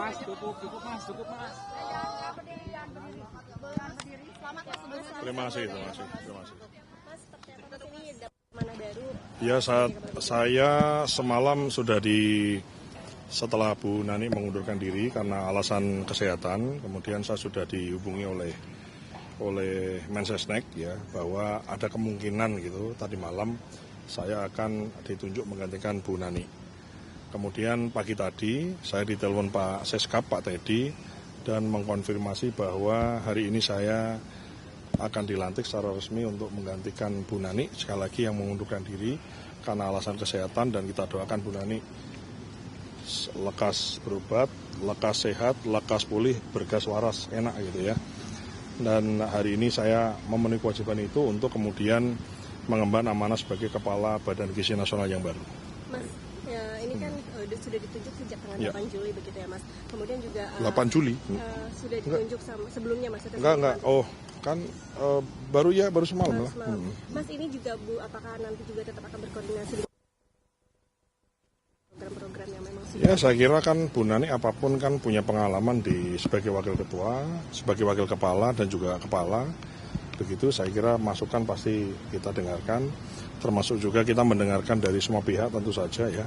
Mas, cukup mas. Terima kasih. Mas, seperti apa Mas ini mana baru? Ya, saya semalam sudah setelah Bu Nani mengundurkan diri karena alasan kesehatan, kemudian saya sudah dihubungi oleh Mensesnek ya bahwa ada kemungkinan gitu tadi malam saya akan ditunjuk menggantikan Bu Nani. Kemudian pagi tadi saya ditelepon Pak Seskap, Pak Teddy, dan mengkonfirmasi bahwa hari ini saya akan dilantik secara resmi untuk menggantikan Bu Nani, sekali lagi yang mengundurkan diri karena alasan kesehatan, dan kita doakan Bu Nani lekas berobat, lekas sehat, lekas pulih, bergas waras, enak gitu ya. Dan hari ini saya memenuhi kewajiban itu untuk kemudian mengemban amanah sebagai Kepala Badan Gizi Nasional yang baru. Mas, ya, ini kan sudah ditunjuk sejak tanggal 8 Juli begitu ya Mas. Kemudian juga 8 Juli? Sudah ditunjuk sebelumnya Mas? Enggak. Oh, kan baru semalam lah. Mas, ini juga Bu, apakah nanti juga tetap akan berkoordinasi dengan program-program yang memang sudah? Ya, saya kira kan Bu Nani apapun kan punya pengalaman sebagai wakil ketua, sebagai wakil kepala dan juga kepala. Begitu, saya kira masukan pasti kita dengarkan, termasuk juga kita mendengarkan dari semua pihak tentu saja ya.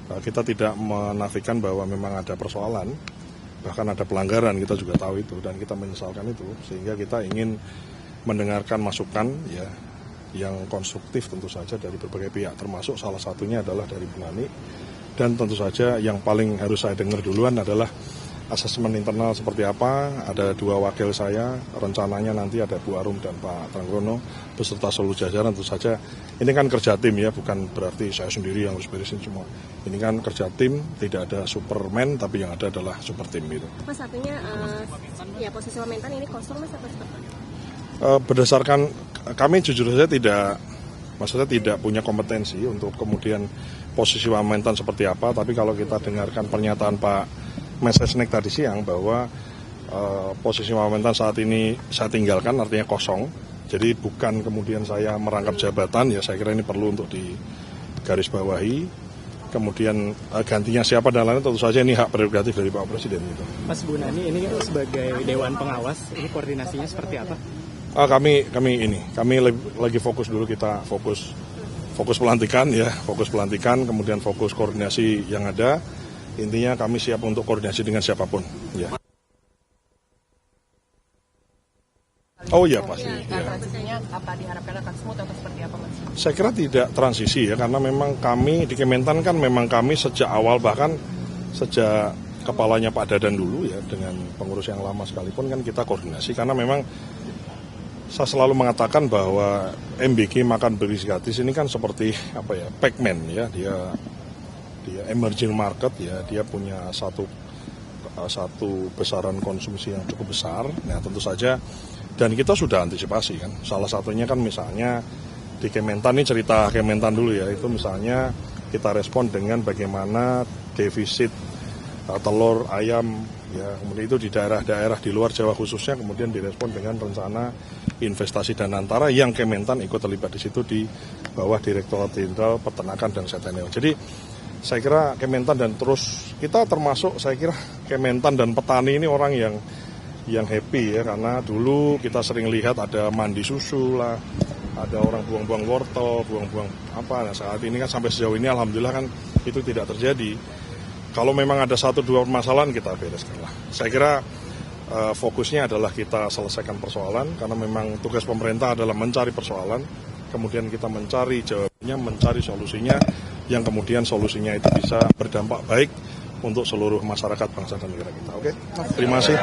Kita tidak menafikan bahwa memang ada persoalan, bahkan ada pelanggaran, kita juga tahu itu dan kita menyesalkan itu, sehingga kita ingin mendengarkan masukan ya yang konstruktif tentu saja dari berbagai pihak, termasuk salah satunya adalah dari Bu Nani. Dan tentu saja yang paling harus saya dengar duluan adalah asesmen internal seperti apa. Ada 2 wakil saya, rencananya nanti ada Bu Arum dan Pak Tranggono beserta seluruh jajaran. Tentu saja ini kan kerja tim ya, bukan berarti saya sendiri yang harus beresin semua. Ini kan kerja tim, tidak ada Superman, tapi yang ada adalah super tim gitu. Mas, artinya ya posisi Wamentan ini kosong Mas atau seperti apa? Berdasarkan kami jujur saja tidak punya kompetensi untuk kemudian posisi Wamentan seperti apa, tapi kalau kita dengarkan pernyataan Pak Mensesnek tadi siang bahwa posisi Wamentan saat ini saya tinggalkan, artinya kosong, jadi bukan kemudian saya merangkap jabatan, ya saya kira ini perlu untuk digarisbawahi. Kemudian gantinya siapa dan lain-lain tentu saja ini hak prerogatif dari Pak Presiden gitu. Mas, Bu Nani ini sebagai Dewan Pengawas, ini koordinasinya seperti apa? Kami lagi fokus dulu, kita fokus pelantikan ya, kemudian fokus koordinasi yang ada. Intinya kami siap untuk koordinasi dengan siapapun ya. Oh iya pasti. Transisinya apa diharapkan akan smooth atau seperti apa Mas? Saya kira tidak transisi ya, karena memang kami di Kementan kan memang kami sejak awal, bahkan sejak kepalanya Pak Dadan dulu ya, dengan pengurus yang lama sekalipun kan kita koordinasi, karena memang saya selalu mengatakan bahwa MBG makan beris gratis ini kan seperti apa ya, Pac-Man ya, dia emerging market ya, dia punya satu besaran konsumsi yang cukup besar. Nah tentu saja, dan kita sudah antisipasi kan, salah satunya kan misalnya di Kementan, ini cerita Kementan dulu ya, itu misalnya kita respon dengan bagaimana defisit telur ayam ya, kemudian itu di daerah-daerah di luar Jawa khususnya, kemudian direspon dengan rencana investasi Danantara yang Kementan ikut terlibat di situ di bawah Direktorat Jenderal Peternakan dan Setenil. Jadi saya kira Kementan dan terus kita termasuk, saya kira Kementan dan petani ini orang yang happy ya, karena dulu kita sering lihat ada mandi susu lah, ada orang buang-buang wortel, buang-buang apa. Nah saat ini kan sampai sejauh ini alhamdulillah kan itu tidak terjadi. Kalau memang ada 1-2 permasalahan kita bereskan lah. Saya kira fokusnya adalah kita selesaikan persoalan, karena memang tugas pemerintah adalah mencari persoalan, kemudian kita mencari jawabannya, mencari solusinya, yang kemudian solusinya itu bisa berdampak baik untuk seluruh masyarakat bangsa dan negara kita. Oke, terima kasih.